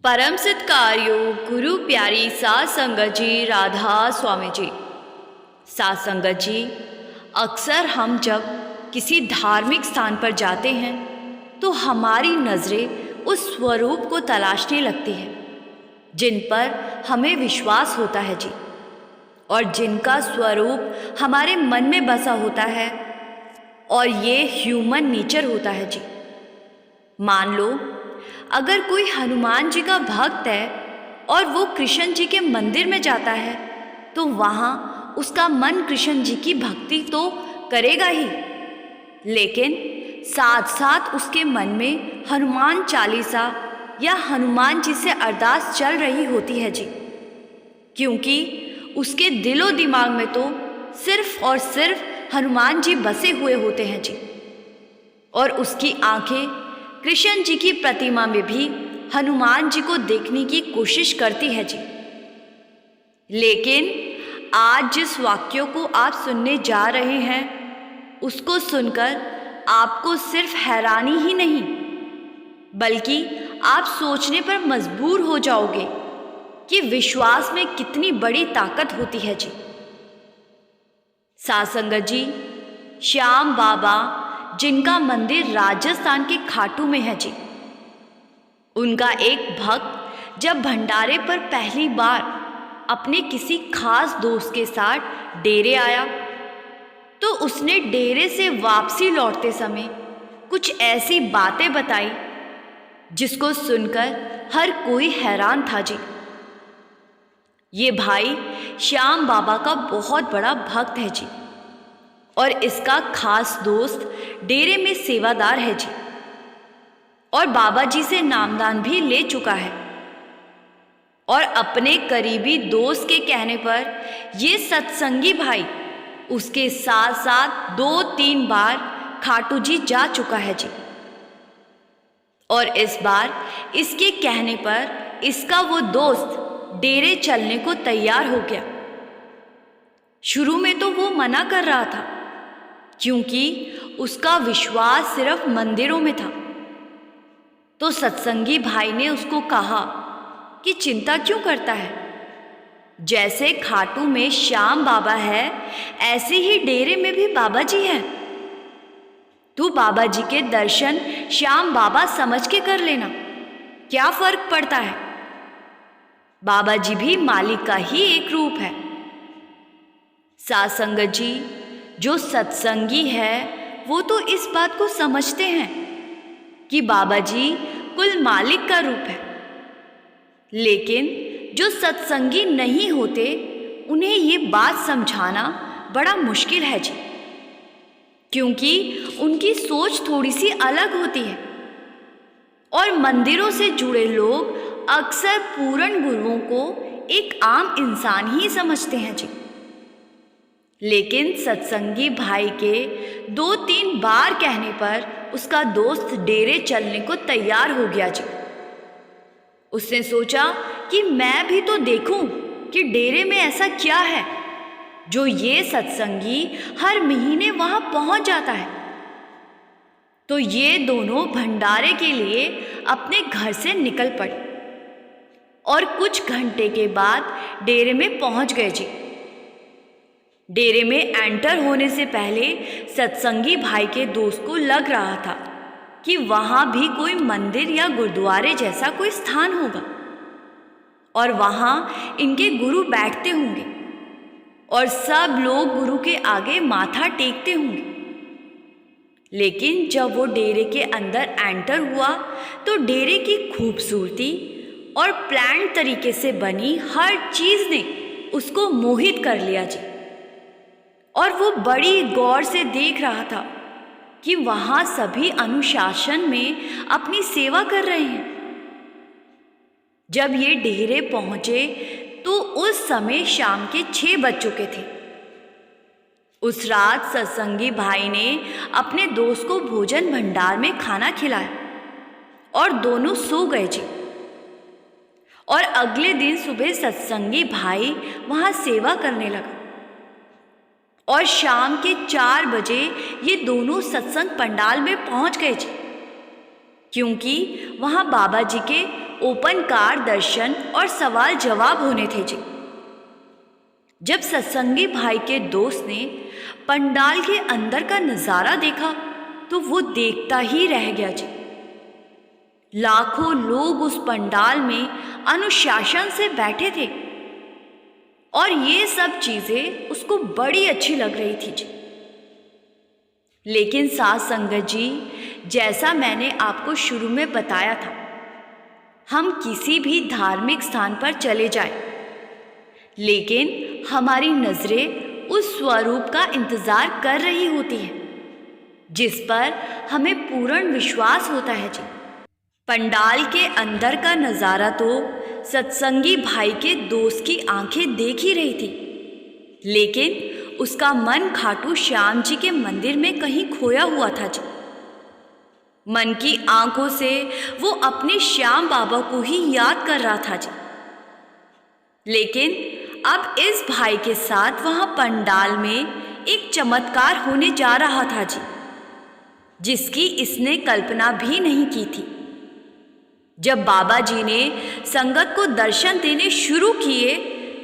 परम सत्कार्यो गुरु प्यारी सात संगत जी, राधा स्वामी जी। सात संगत जी, अक्सर हम जब किसी धार्मिक स्थान पर जाते हैं तो हमारी नज़रें उस स्वरूप को तलाशने लगती है जिन पर हमें विश्वास होता है जी, और जिनका स्वरूप हमारे मन में बसा होता है, और ये ह्यूमन नेचर होता है जी। मान लो अगर कोई हनुमान जी का भक्त है और वो कृष्ण जी के मंदिर में जाता है तो वहाँ उसका मन कृष्ण जी की भक्ति तो करेगा ही, लेकिन साथ साथ उसके मन में हनुमान चालीसा या हनुमान जी से अरदास चल रही होती है जी, क्योंकि उसके दिलो दिमाग में तो सिर्फ और सिर्फ हनुमान जी बसे हुए होते हैं जी, और उसकी आंखें कृष्ण जी की प्रतिमा में भी हनुमान जी को देखने की कोशिश करती है जी। लेकिन आज जिस वाक्यों को आप सुनने जा रहे हैं उसको सुनकर आपको सिर्फ हैरानी ही नहीं बल्कि आप सोचने पर मजबूर हो जाओगे कि विश्वास में कितनी बड़ी ताकत होती है जी। सात संगत जी, श्याम बाबा जिनका मंदिर राजस्थान के खाटू में है जी, उनका एक भक्त जब भंडारे पर पहली बार अपने किसी खास दोस्त के साथ डेरे आया तो उसने डेरे से वापसी लौटते समय कुछ ऐसी बातें बताई जिसको सुनकर हर कोई हैरान था जी। ये भाई श्याम बाबा का बहुत बड़ा भक्त है जी, और इसका खास दोस्त डेरे में सेवादार है जी, और बाबा जी से नामदान भी ले चुका है। और अपने करीबी दोस्त के कहने पर ये सत्संगी भाई उसके साथ साथ 2-3 बार खाटू जी जा चुका है जी, और इस बार इसके कहने पर इसका वो दोस्त डेरे चलने को तैयार हो गया। शुरू में तो वो मना कर रहा था क्योंकि उसका विश्वास सिर्फ मंदिरों में था। तो सत्संगी भाई ने उसको कहा कि चिंता क्यों करता है, जैसे खाटू में श्याम बाबा है ऐसे ही डेरे में भी बाबा जी हैं। तू बाबा जी के दर्शन श्याम बाबा समझ के कर लेना, क्या फर्क पड़ता है। बाबा जी भी मालिक का ही एक रूप है। सात संगत जी, जो सत्संगी है वो तो इस बात को समझते हैं कि बाबा जी कुल मालिक का रूप है, लेकिन जो सत्संगी नहीं होते उन्हें ये बात समझाना बड़ा मुश्किल है जी, क्योंकि उनकी सोच थोड़ी सी अलग होती है। और मंदिरों से जुड़े लोग अक्सर पूर्ण गुरुओं को एक आम इंसान ही समझते हैं जी। लेकिन सत्संगी भाई के 2-3 बार कहने पर उसका दोस्त डेरे चलने को तैयार हो गया जी। उसने सोचा कि मैं भी तो देखूं कि डेरे में ऐसा क्या है जो ये सत्संगी हर महीने वहां पहुंच जाता है। तो ये दोनों भंडारे के लिए अपने घर से निकल पड़े और कुछ घंटे के बाद डेरे में पहुंच गए जी। डेरे में एंटर होने से पहले सत्संगी भाई के दोस्त को लग रहा था कि वहाँ भी कोई मंदिर या गुरुद्वारे जैसा कोई स्थान होगा और वहाँ इनके गुरु बैठते होंगे और सब लोग गुरु के आगे माथा टेकते होंगे। लेकिन जब वो डेरे के अंदर एंटर हुआ तो डेरे की खूबसूरती और प्लान तरीके से बनी हर चीज़ ने उसको मोहित कर लिया जी, और वो बड़ी गौर से देख रहा था कि वहाँ सभी अनुशासन में अपनी सेवा कर रहे हैं। जब ये डेरे पहुँचे तो उस समय शाम के 6 बज चुके थे। उस रात सत्संगी भाई ने अपने दोस्त को भोजन भंडार में खाना खिलाया और दोनों सो गए जी। और अगले दिन सुबह सत्संगी भाई वहाँ सेवा करने लगा और शाम के 4 बजे ये दोनों सत्संग पंडाल में पहुंच गए जी, क्योंकि वहाँ बाबा जी के ओपन कार दर्शन और सवाल जवाब होने थे जी। जब सत्संगी भाई के दोस्त ने पंडाल के अंदर का नज़ारा देखा तो वो देखता ही रह गया जी। लाखों लोग उस पंडाल में अनुशासन से बैठे थे और ये सब चीज़ें उसको बड़ी अच्छी लग रही थी जी। लेकिन साथ संगत जी, जैसा मैंने आपको शुरू में बताया था, हम किसी भी धार्मिक स्थान पर चले जाएं, लेकिन हमारी नज़रें उस स्वरूप का इंतज़ार कर रही होती हैं जिस पर हमें पूर्ण विश्वास होता है जी। पंडाल के अंदर का नज़ारा तो सत्संगी भाई के दोस्त की आंखें देख ही रही थी, लेकिन उसका मन खाटू श्याम जी के मंदिर में कहीं खोया हुआ था जी। मन की आंखों से वो अपने श्याम बाबा को ही याद कर रहा था जी। लेकिन अब इस भाई के साथ वहाँ पंडाल में एक चमत्कार होने जा रहा था जी, जिसकी इसने कल्पना भी नहीं की थी। जब बाबा जी ने संगत को दर्शन देने शुरू किए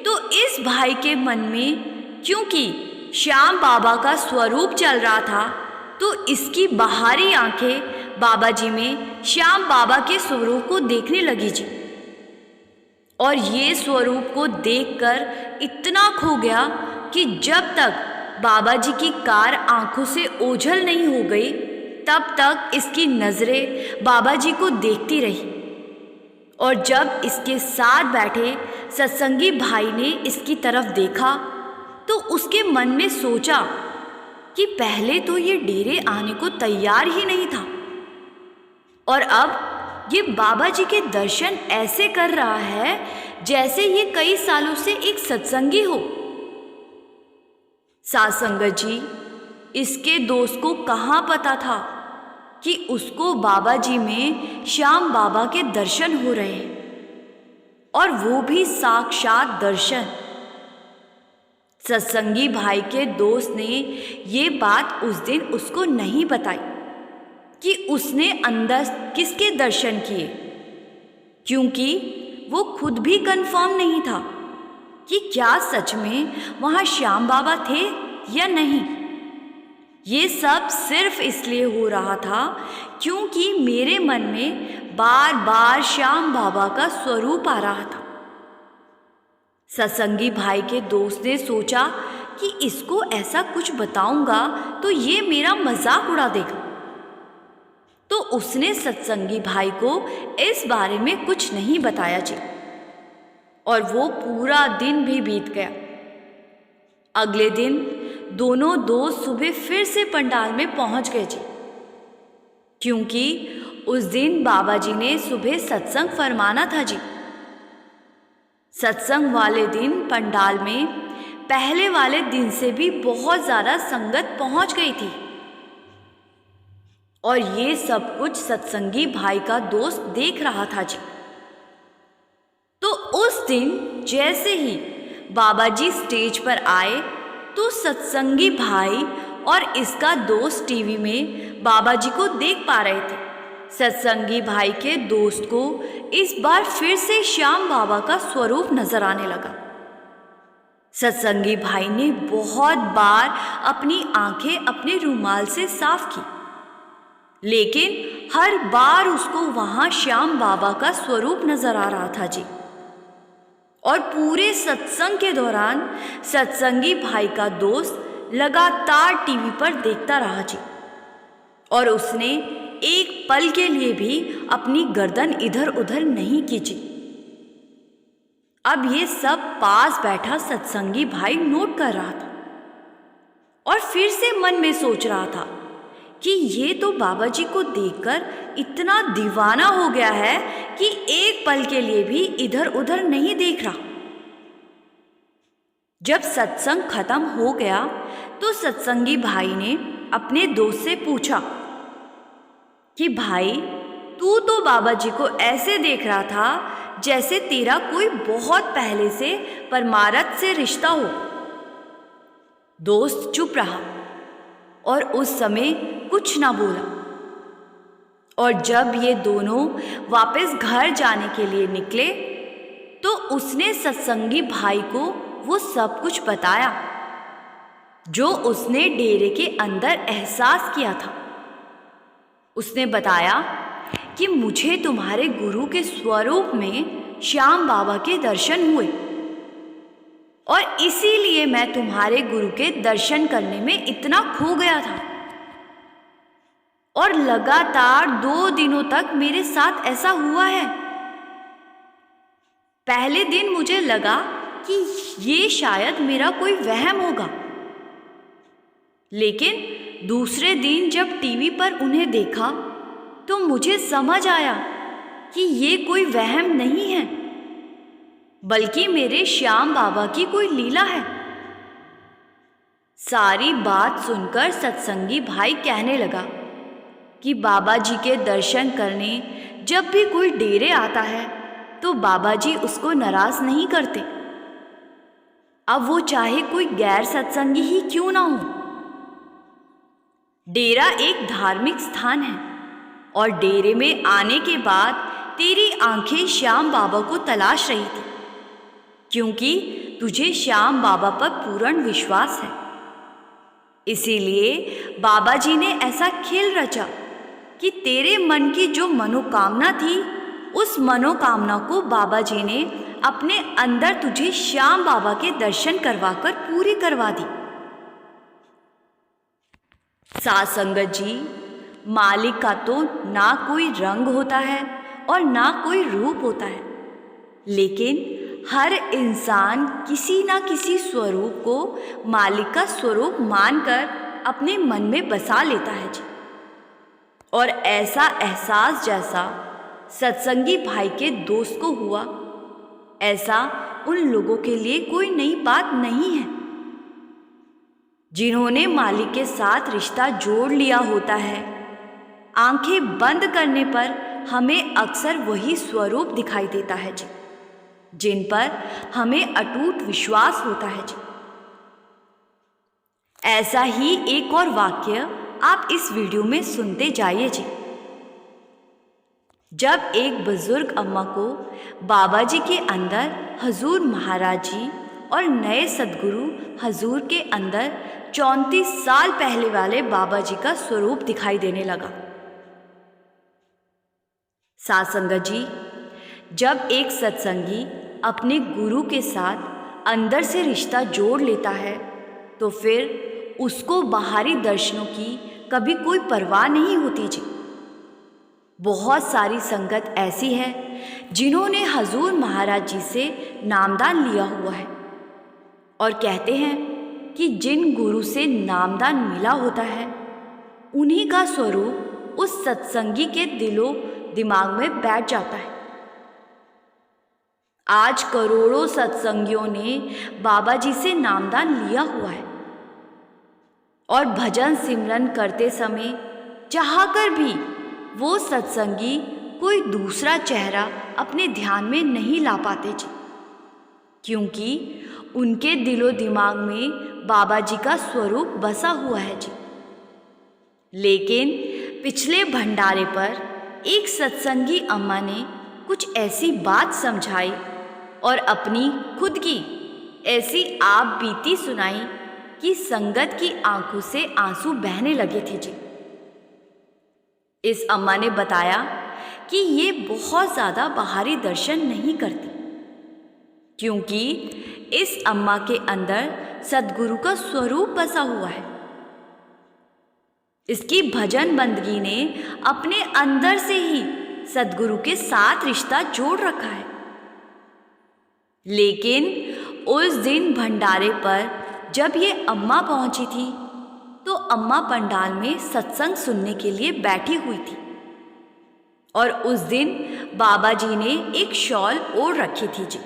तो इस भाई के मन में, क्योंकि श्याम बाबा का स्वरूप चल रहा था, तो इसकी बाहरी आंखें बाबा जी में श्याम बाबा के स्वरूप को देखने लगी जी। और ये स्वरूप को देखकर इतना खो गया कि जब तक बाबा जी की कार आंखों से ओझल नहीं हो गई तब तक इसकी नज़रें बाबा जी को देखती रही। और जब इसके साथ बैठे सत्संगी भाई ने इसकी तरफ देखा तो उसके मन में सोचा कि पहले तो ये डेरे आने को तैयार ही नहीं था और अब ये बाबा जी के दर्शन ऐसे कर रहा है जैसे ये कई सालों से एक सत्संगी हो। साथ संगत जी, इसके दोस्त को कहाँ पता था कि उसको बाबा जी में श्याम बाबा के दर्शन हो रहे हैं, और वो भी साक्षात दर्शन। सत्संगी भाई के दोस्त ने ये बात उस दिन उसको नहीं बताई कि उसने अंदर किसके दर्शन किए, क्योंकि वो खुद भी कंफर्म नहीं था कि क्या सच में वहाँ श्याम बाबा थे या नहीं। ये सब सिर्फ इसलिए हो रहा था क्योंकि मेरे मन में बार बार श्याम बाबा का स्वरूप आ रहा था। सत्संगी भाई के दोस्त ने सोचा कि इसको ऐसा कुछ बताऊंगा तो ये मेरा मजाक उड़ा देगा, तो उसने सत्संगी भाई को इस बारे में कुछ नहीं बताया जी। और वो पूरा दिन भी बीत गया। अगले दिन दोनों दोस्त सुबह फिर से पंडाल में पहुंच गए जी, क्योंकि उस दिन बाबा जी ने सुबह सत्संग फरमाना था जी। सत्संग वाले दिन पंडाल में पहले वाले दिन से भी बहुत ज़्यादा संगत पहुंच गई थी, और ये सब कुछ सत्संगी भाई का दोस्त देख रहा था जी। तो उस दिन जैसे ही बाबा जी स्टेज पर आए तो सत्संगी भाई और इसका दोस्त टीवी में बाबा जी को देख पा रहे थे। सत्संगी भाई के दोस्त को इस बार फिर से श्याम बाबा का स्वरूप नजर आने लगा। सत्संगी भाई ने बहुत बार अपनी आंखें अपने रुमाल से साफ की, लेकिन हर बार उसको वहां श्याम बाबा का स्वरूप नजर आ रहा था जी। और पूरे सत्संग के दौरान सत्संगी भाई का दोस्त लगातार टीवी पर देखता रहा जी, और उसने एक पल के लिए भी अपनी गर्दन इधर उधर नहीं की जी। अब ये सब पास बैठा सत्संगी भाई नोट कर रहा था और फिर से मन में सोच रहा था कि ये तो बाबा जी को देखकर इतना दीवाना हो गया है कि एक पल के लिए भी इधर उधर नहीं देख रहा। जब सत्संग खत्म हो गया तो सत्संगी भाई ने अपने दोस्त से पूछा कि भाई, तू तो बाबा जी को ऐसे देख रहा था जैसे तेरा कोई बहुत पहले से परमारथ से रिश्ता हो। दोस्त चुप रहा और उस समय कुछ ना बोला, और जब ये दोनों वापस घर जाने के लिए निकले तो उसने सत्संगी भाई को वो सब कुछ बताया जो उसने डेरे के अंदर एहसास किया था। उसने बताया कि मुझे तुम्हारे गुरु के स्वरूप में श्याम बाबा के दर्शन हुए और इसीलिए मैं तुम्हारे गुरु के दर्शन करने में इतना खो गया था और लगातार 2 दिनों तक मेरे साथ ऐसा हुआ है। पहले दिन मुझे लगा कि ये शायद मेरा कोई वहम होगा, लेकिन दूसरे दिन जब टीवी पर उन्हें देखा तो मुझे समझ आया कि ये कोई वहम नहीं है, बल्कि मेरे श्याम बाबा की कोई लीला है। सारी बात सुनकर सत्संगी भाई कहने लगा कि बाबा जी के दर्शन करने जब भी कोई डेरे आता है तो बाबा जी उसको नाराज नहीं करते, अब वो चाहे कोई गैर सत्संगी ही क्यों ना हो। डेरा एक धार्मिक स्थान है और डेरे में आने के बाद तेरी आंखें श्याम बाबा को तलाश रही थी, क्योंकि तुझे श्याम बाबा पर पूर्ण विश्वास है। इसीलिए बाबा जी ने ऐसा खेल रचा कि तेरे मन की जो मनोकामना थी उस मनोकामना को बाबा जी ने अपने अंदर तुझे श्याम बाबा के दर्शन करवाकर पूरी करवा दी। साध संगत जी, मालिक का तो ना कोई रंग होता है और ना कोई रूप होता है, लेकिन हर इंसान किसी ना किसी स्वरूप को मालिक का स्वरूप मानकर अपने मन में बसा लेता है जी। और ऐसा एहसास जैसा सत्संगी भाई के दोस्त को हुआ, ऐसा उन लोगों के लिए कोई नई बात नहीं है जिन्होंने मालिक के साथ रिश्ता जोड़ लिया होता है। आंखें बंद करने पर हमें अक्सर वही स्वरूप दिखाई देता है जी, जिन पर हमें अटूट विश्वास होता है जी। ऐसा ही एक और वाक्य आप इस वीडियो में सुनते जाइए जी। जब एक बुजुर्ग अम्मा को बाबा जी के अंदर हजूर महाराज जी और नए सदगुरु हजूर के अंदर 34 साल पहले वाले बाबा जी का स्वरूप दिखाई देने लगा। साध संगत जी, जब एक सत्संगी अपने गुरु के साथ अंदर से रिश्ता जोड़ लेता है तो फिर उसको बाहरी दर्शनों की कभी कोई परवाह नहीं होती जी। बहुत सारी संगत ऐसी है जिन्होंने हजूर महाराज जी से नामदान लिया हुआ है और कहते हैं कि जिन गुरु से नामदान मिला होता है उन्हीं का स्वरूप उस सत्संगी के दिलो दिमाग में बैठ जाता है। आज करोड़ों सत्संगियों ने बाबा जी से नामदान लिया हुआ है और भजन सिमरन करते समय चाहकर भी वो सत्संगी कोई दूसरा चेहरा अपने ध्यान में नहीं ला पाते जी, क्योंकि उनके दिलो दिमाग में बाबा जी का स्वरूप बसा हुआ है जी। लेकिन पिछले भंडारे पर एक सत्संगी अम्मा ने कुछ ऐसी बात समझाई और अपनी खुद की ऐसी आप बीती सुनाई कि संगत की आंखों से आंसू बहने लगे थे जी। इस अम्मा ने बताया कि ये बहुत ज़्यादा बाहरी दर्शन नहीं करती, क्योंकि इस अम्मा के अंदर सद्गुरु का स्वरूप बसा हुआ है। इसकी भजन बंदगी ने अपने अंदर से ही सद्गुरु के साथ रिश्ता जोड़ रखा है। लेकिन उस दिन भंडारे पर जब ये अम्मा पहुंची थी तो अम्मा पंडाल में सत्संग सुनने के लिए बैठी हुई थी और उस दिन बाबा जी ने एक शॉल ओढ़ रखी थी जी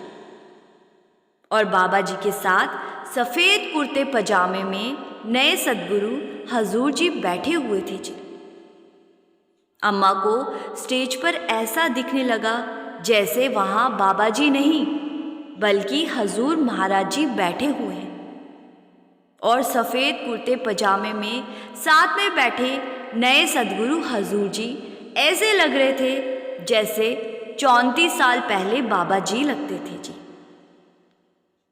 और बाबा जी के साथ सफ़ेद कुर्ते पजामे में नए सद्गुरु हजूर जी बैठे हुए थे जी। अम्मा को स्टेज पर ऐसा दिखने लगा जैसे वहाँ बाबा जी नहीं बल्कि हजूर महाराज जी बैठे हुए हैं और सफ़ेद कुर्ते पजामे में साथ में बैठे नए सद्गुरु हजूर जी ऐसे लग रहे थे जैसे 34 साल पहले बाबा जी लगते थे जी।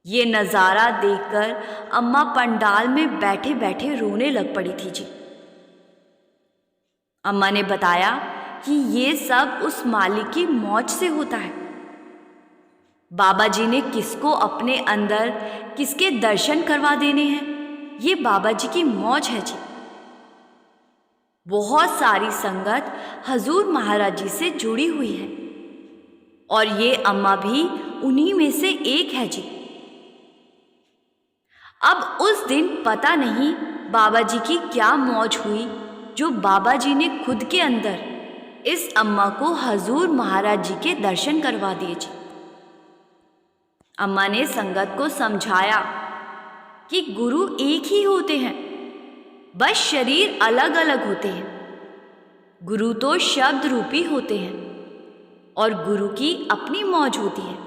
ये नज़ारा देखकर अम्मा पंडाल में बैठे बैठे रोने लग पड़ी थी जी। अम्मा ने बताया कि ये सब उस मालिक की मौज से होता है। बाबा जी ने किसको अपने अंदर किसके दर्शन करवा देने हैं, ये बाबा जी की मौज है जी। बहुत सारी संगत हजूर महाराज जी से जुड़ी हुई है और ये अम्मा भी उन्हीं में से एक है जी। अब उस दिन पता नहीं बाबा जी की क्या मौज हुई जो बाबा जी ने खुद के अंदर इस अम्मा को हजूर महाराज जी के दर्शन करवा दिए जी। अम्मा ने संगत को समझाया कि गुरु एक ही होते हैं, बस शरीर अलग अलग होते हैं। गुरु तो शब्द रूपी होते हैं और गुरु की अपनी मौज होती है।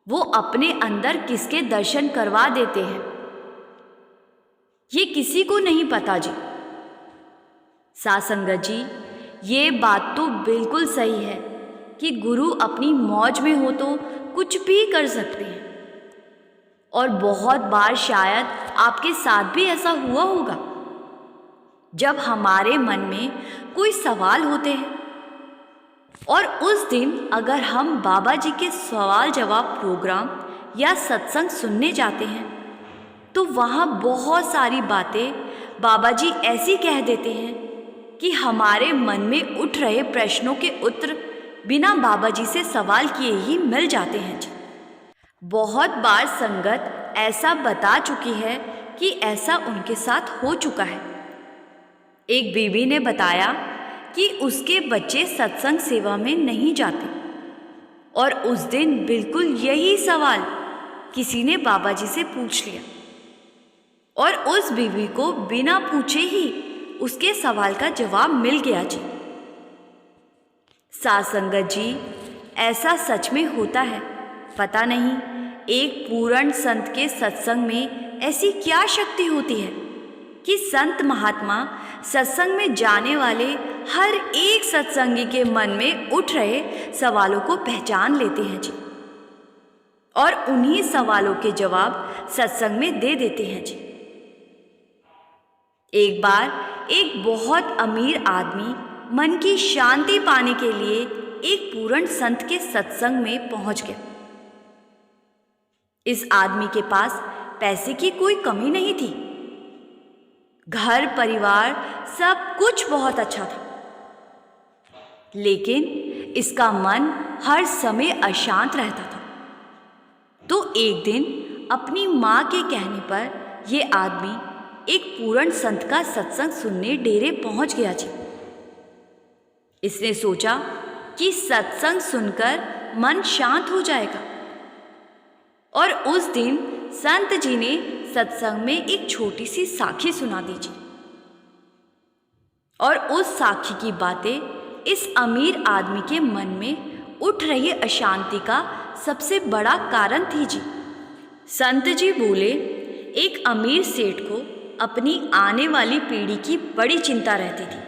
वो अपने अंदर किसके दर्शन करवा देते हैं ये किसी को नहीं पता जी। साथ संगत जी, ये बात तो बिल्कुल सही है कि गुरु अपनी मौज में हो तो कुछ भी कर सकते हैं। और बहुत बार शायद आपके साथ भी ऐसा हुआ होगा जब हमारे मन में कोई सवाल होते हैं और उस दिन अगर हम बाबा जी के सवाल जवाब प्रोग्राम या सत्संग सुनने जाते हैं तो वहाँ बहुत सारी बातें बाबा जी ऐसी कह देते हैं कि हमारे मन में उठ रहे प्रश्नों के उत्तर बिना बाबा जी से सवाल किए ही मिल जाते हैं जी। बहुत बार संगत ऐसा बता चुकी है कि ऐसा उनके साथ हो चुका है। एक बीवी ने बताया कि उसके बच्चे सत्संग सेवा में नहीं जाते और उस दिन बिल्कुल यही सवाल किसी ने बाबा जी से पूछ लिया और उस बीवी को बिना पूछे ही उसके सवाल का जवाब मिल गया जी। साथ संगत जी, ऐसा सच में होता है। पता नहीं एक पूर्ण संत के सत्संग में ऐसी क्या शक्ति होती है कि संत महात्मा सत्संग में जाने वाले हर एक सत्संगी के मन में उठ रहे सवालों को पहचान लेते हैं जी और उन्हीं सवालों के जवाब सत्संग में दे देते हैं जी। एक बार एक बहुत अमीर आदमी मन की शांति पाने के लिए एक पूर्ण संत के सत्संग में पहुंच गया। इस आदमी के पास पैसे की कोई कमी नहीं थी, घर परिवार सब कुछ बहुत अच्छा था, लेकिन इसका मन हर समय अशांत रहता था। तो एक दिन अपनी माँ के कहने पर यह आदमी एक पूर्ण संत का सत्संग सुनने डेरे पहुंच गया जी। इसने सोचा कि सत्संग सुनकर मन शांत हो जाएगा और उस दिन संत जी ने सत्संग में एक छोटी सी साखी सुना दी जी और उस साखी की बातें इस अमीर आदमी के मन में उठ रही अशांति का सबसे बड़ा कारण थी जी। संत जी बोले, एक अमीर सेठ को अपनी आने वाली पीढ़ी की बड़ी चिंता रहती थी।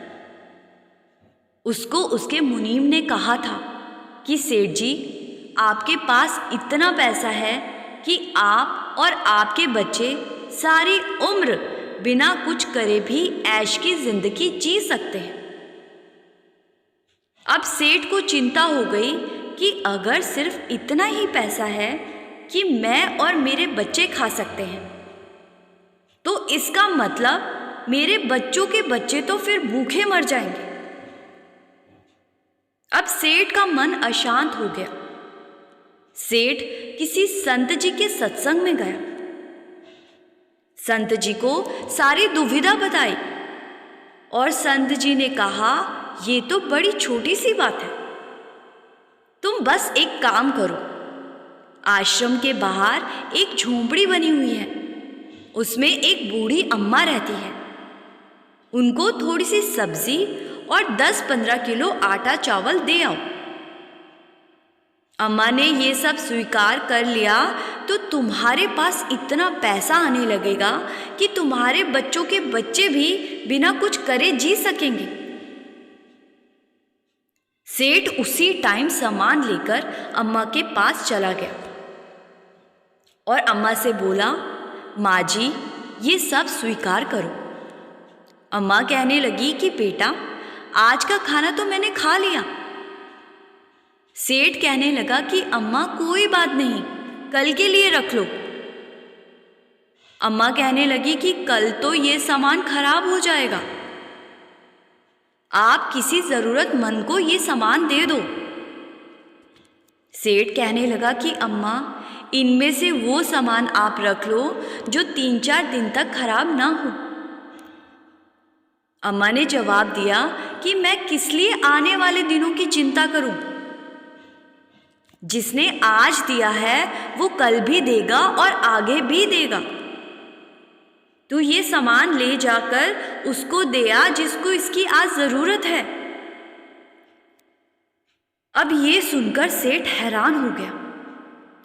उसको उसके मुनीम ने कहा था कि सेठ जी, आपके पास इतना पैसा है कि आप और आपके बच्चे सारी उम्र बिना कुछ करे भी ऐश की जिंदगी जी सकते हैं। अब सेठ को चिंता हो गई कि अगर सिर्फ इतना ही पैसा है कि मैं और मेरे बच्चे खा सकते हैं, तो इसका मतलब मेरे बच्चों के बच्चे तो फिर भूखे मर जाएंगे। अब सेठ का मन अशांत हो गया। सेठ किसी संत जी के सत्संग में गया। संत जी को सारी दुविधा बताई और संत जी ने कहा, ये तो बड़ी छोटी सी बात है, तुम बस एक काम करो, आश्रम के बाहर एक झोंपड़ी बनी हुई है, उसमें एक बूढ़ी अम्मा रहती है, उनको थोड़ी सी सब्जी और 10-15 किलो आटा चावल दे आओ। अम्मा ने ये सब स्वीकार कर लिया तो तुम्हारे पास इतना पैसा आने लगेगा कि तुम्हारे बच्चों के बच्चे भी बिना कुछ करे जी सकेंगे। सेठ उसी टाइम सामान लेकर अम्मा के पास चला गया और अम्मा से बोला, माँ जी, ये सब स्वीकार करो। अम्मा कहने लगी कि बेटा, आज का खाना तो मैंने खा लिया। सेठ कहने लगा कि अम्मा कोई बात नहीं, कल के लिए रख लो। अम्मा कहने लगी कि कल तो ये सामान खराब हो जाएगा, आप किसी ज़रूरतमंद को ये सामान दे दो। सेठ कहने लगा कि अम्मा, इनमें से वो सामान आप रख लो जो 3-4 दिन तक खराब ना हो। अम्मा ने जवाब दिया कि मैं किस लिए आने वाले दिनों की चिंता करूं? जिसने आज दिया है वो कल भी देगा और आगे भी देगा। तू ये सामान ले जाकर उसको दे आ जिसको इसकी आज जरूरत है। अब ये सुनकर सेठ हैरान हो गया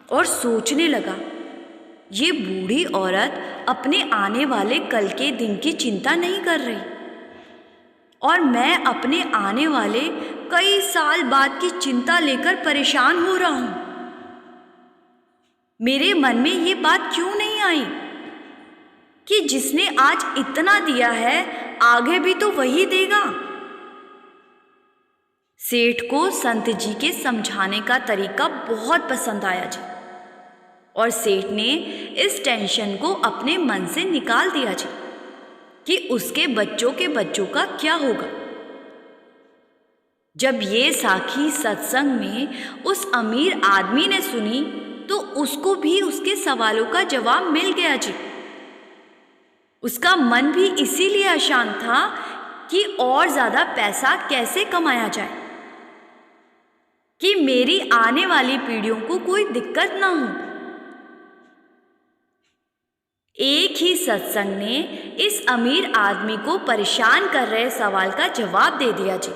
और सोचने लगा, ये बूढ़ी औरत अपने आने वाले कल के दिन की चिंता नहीं कर रही और मैं अपने आने वाले कई साल बाद की चिंता लेकर परेशान हो रहा हूं। मेरे मन में ये बात क्यों नहीं आई कि जिसने आज इतना दिया है आगे भी तो वही देगा। सेठ को संत जी के समझाने का तरीका बहुत पसंद आया जी और सेठ ने इस टेंशन को अपने मन से निकाल दिया जी कि उसके बच्चों के बच्चों का क्या होगा। जब ये साखी सत्संग में उस अमीर आदमी ने सुनी तो उसको भी उसके सवालों का जवाब मिल गया जी। उसका मन भी इसीलिए अशांत था कि और ज्यादा पैसा कैसे कमाया जाए, कि मेरी आने वाली पीढ़ियों को कोई दिक्कत ना हो। एक ही सत्संग ने इस अमीर आदमी को परेशान कर रहे सवाल का जवाब दे दिया जी।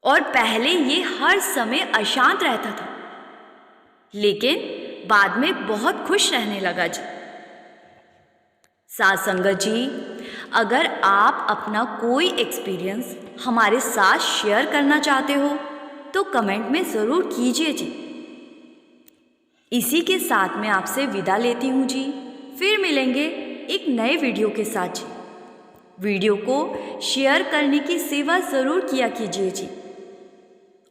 और पहले ये हर समय अशांत रहता था, लेकिन बाद में बहुत खुश रहने लगा जी। साथ संगत जी, अगर आप अपना कोई एक्सपीरियंस हमारे साथ शेयर करना चाहते हो तो कमेंट में ज़रूर कीजिए जी। इसी के साथ मैं आपसे विदा लेती हूँ जी। फिर मिलेंगे एक नए वीडियो के साथ जी। वीडियो को शेयर करने की सेवा ज़रूर किया कीजिए जी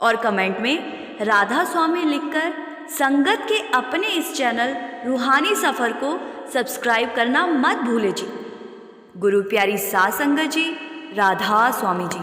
और कमेंट में राधा स्वामी लिखकर संगत के अपने इस चैनल रूहानी सफ़र को सब्सक्राइब करना मत भूले जी। गुरु प्यारी साथ संगत जी, राधा स्वामी जी।